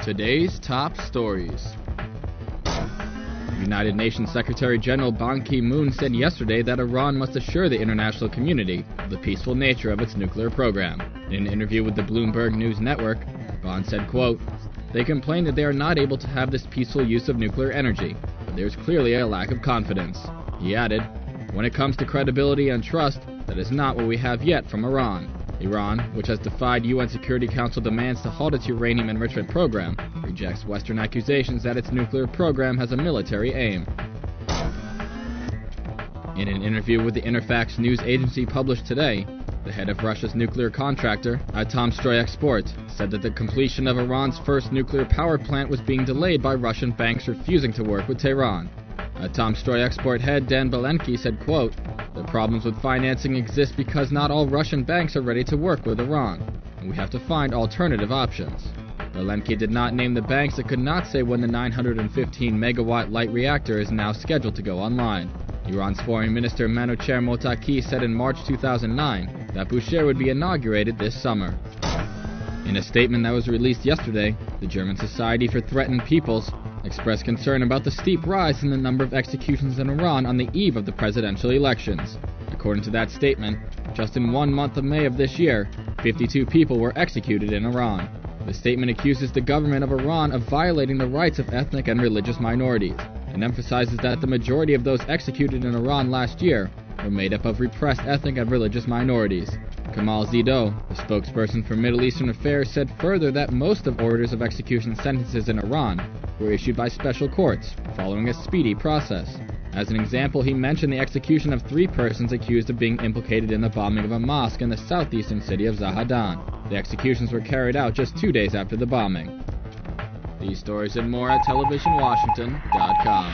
Today's top stories. United Nations Secretary General Ban Ki-moon said yesterday that Iran must assure the international community of the peaceful nature of its nuclear program. In an interview with the Bloomberg News Network, Ban said, quote, "They complain that they are not able to have this peaceful use of nuclear energy, but there is clearly a lack of confidence." He added, "When it comes to credibility and trust, that is not what we have yet from Iran." Iran, which has defied UN Security Council demands to halt its uranium enrichment program, rejects Western accusations that its nuclear program has a military aim. In an interview with the Interfax news agency published today, the head of Russia's nuclear contractor, Atomstroiexport, said that the completion of Iran's first nuclear power plant was being delayed by Russian banks refusing to work with Tehran. Atomstroiexport head Dan Belenky said, quote, "The problems with financing exist because not all Russian banks are ready to work with Iran, and we have to find alternative options." Belenky did not name the banks and could not say when the 915-megawatt light reactor is now scheduled to go online. Iran's Foreign Minister Manouchehr Mottaki said in March 2009 that Bushehr would be inaugurated this summer. In a statement that was released yesterday, the German Society for Threatened Peoples expressed concern about the steep rise in the number of executions in Iran on the eve of the presidential elections. According to that statement, just in 1 month of May of this year, 52 people were executed in Iran. The statement accuses the government of Iran of violating the rights of ethnic and religious minorities, and emphasizes that the majority of those executed in Iran last year were made up of repressed ethnic and religious minorities. Kamal Zido, the spokesperson for Middle Eastern Affairs, said further that most of orders of execution sentences in Iran were issued by special courts, following a speedy process. As an example, he mentioned the execution of 3 persons accused of being implicated in the bombing of a mosque in the southeastern city of Zahedan. The executions were carried out just 2 days after the bombing. These stories and more at televisionwashington.com.